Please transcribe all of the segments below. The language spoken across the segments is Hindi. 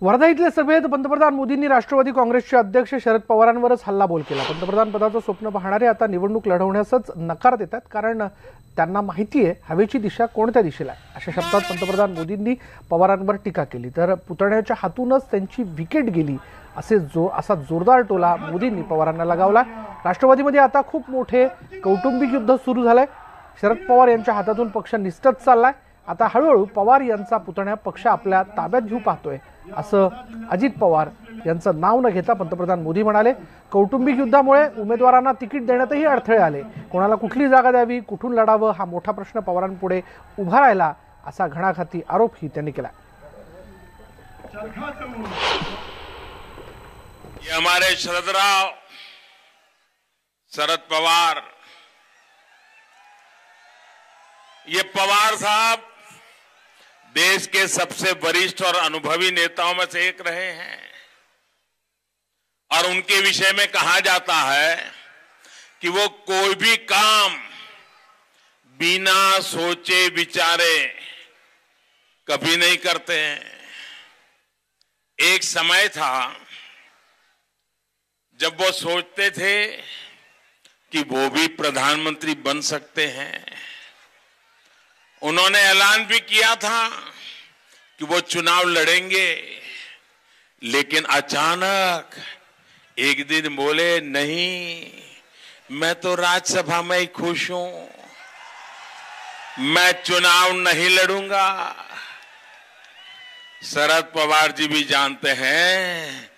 वर्धा इथल्या सभेत पंतप्रधान मोदींनी राष्ट्रवादी काँग्रेसचे अध्यक्ष शरद पवारांवरच हल्लाबोल केला। पंतप्रधान पदाचं स्वप्न पाहणारे आता निवडणूक लढवण्यासच नकार देतात, कारण त्यांना माहिती आहे हवेची दिशा कोणत्या दिशेला आहे। अशा शब्दात पंतप्रधान मोदींनी पवारांवर टीका केली, तर पुतण्याच्या हातूनच त्यांची विकेट गेली असा जोरदार टोला मोदींनी पवारांना लगावला। राष्ट्रवादीमध्ये आता खूप मोठे कौटुंबिक युद्ध सुरू झालंय। शरद पवार यांच्या हातातून पक्ष निसटत चाललाय। आता हळूहळू पवार यांचा पुतण्या पक्ष आपल्या ताब्यात घेऊ पाहतोय, असं अजित पवार यांचं नाव न घेता पंतप्रधान मोदी म्हणाले। कौटुंबिक युद्धामुळे उमेदवारांना तिकीट देण्यातही अडथळे आले। कोणाला कुठली जागा द्यावी, कुठून लढावं हा मोठा प्रश्न पवारांपुढे उभा राहिला, असा घणाघाती आरोपही त्यांनी केला। ये हमारे शरद पवार, ये पवार साहब देश के सबसे वरिष्ठ और अनुभवी नेताओं में से एक रहे हैं, और उनके विषय में कहा जाता है कि वो कोई भी काम बिना सोचे विचारे कभी नहीं करते हैं। एक समय था जब वो सोचते थे कि वो भी प्रधानमंत्री बन सकते हैं। उन्होंने ऐलान भी किया था कि वो चुनाव लड़ेंगे, लेकिन अचानक एक दिन बोले, नहीं, मैं तो राज्यसभा में ही खुश हूं, मैं चुनाव नहीं लड़ूंगा। शरद पवार जी भी जानते हैं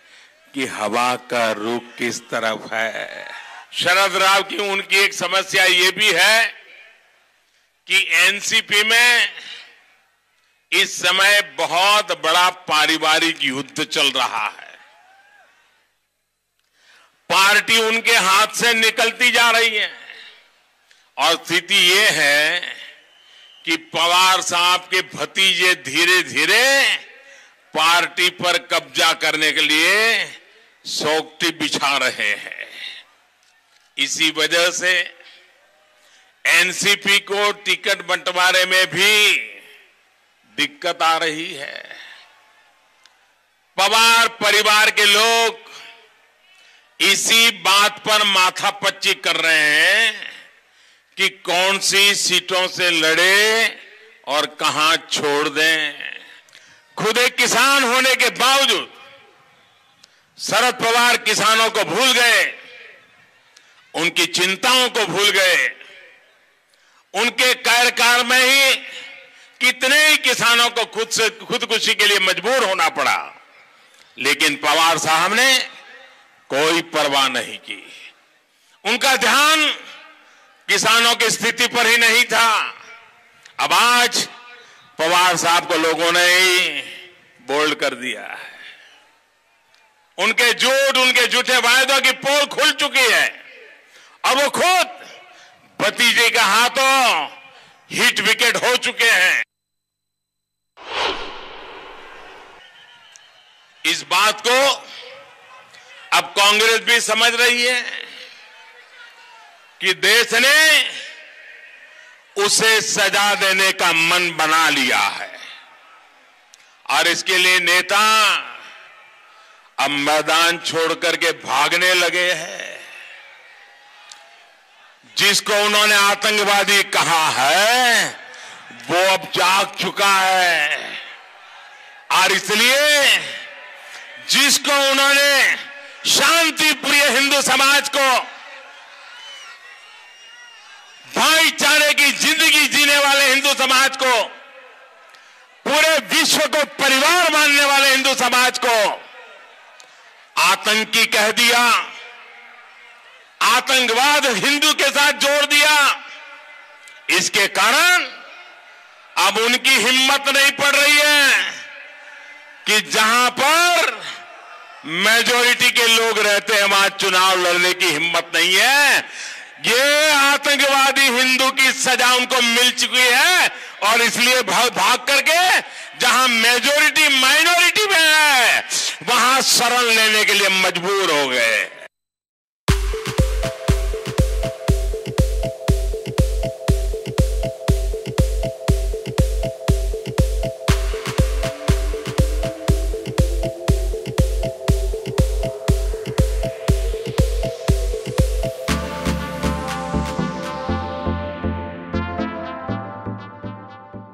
कि हवा का रुख किस तरफ है। शरद राव की उनकी एक समस्या ये भी है कि एनसीपी में इस समय बहुत बड़ा पारिवारिक युद्ध चल रहा है। पार्टी उनके हाथ से निकलती जा रही है, और स्थिति ये है कि पवार साहब के भतीजे धीरे धीरे पार्टी पर कब्जा करने के लिए सोगटी बिछा रहे हैं। इसी वजह से एनसीपी को टिकट बंटवारे में भी दिक्कत आ रही है। पवार परिवार के लोग इसी बात पर माथापच्ची कर रहे हैं कि कौन सी सीटों से लड़े और कहां छोड़ दें। खुद एक किसान होने के बावजूद शरद पवार किसानों को भूल गए, उनकी चिंताओं को भूल गए। उनके कार्यकाल में ही कितने ही किसानों को खुदकुशी के लिए मजबूर होना पड़ा, लेकिन पवार साहब ने कोई परवाह नहीं की। उनका ध्यान किसानों की स्थिति पर ही नहीं था। अब आज पवार साहब को लोगों ने ही बोल्ड कर दिया है। उनके झूठे वायदों की पोल खुल चुकी है, और वो खुद भतीजे के हाथों हिट विकेट हो चुके हैं। इस बात को अब कांग्रेस भी समझ रही है कि देश ने उसे सजा देने का मन बना लिया है, और इसके लिए नेता अब मैदान छोड़ करके भागने लगे हैं। जिसको उन्होंने आतंकवादी कहा है वो अब जाग चुका है, और इसलिए जिसको उन्होंने शांति प्रिय हिंदू समाज को, भाईचारे की जिंदगी जीने वाले हिंदू समाज को, पूरे विश्व को परिवार मानने वाले हिंदू समाज को आतंकी कह दिया, आतंकवाद हिंदू के साथ जोड़ दिया। इसके कारण अब उनकी हिम्मत नहीं पड़ रही है कि जहां पर मेजॉरिटी के लोग रहते हैं वहां चुनाव लड़ने की हिम्मत नहीं है। ये आतंकवादी हिंदू की सजा उनको मिल चुकी है, और इसलिए भाग करके जहां मेजॉरिटी माइनॉरिटी में है वहां शरण लेने के लिए मजबूर हो गए।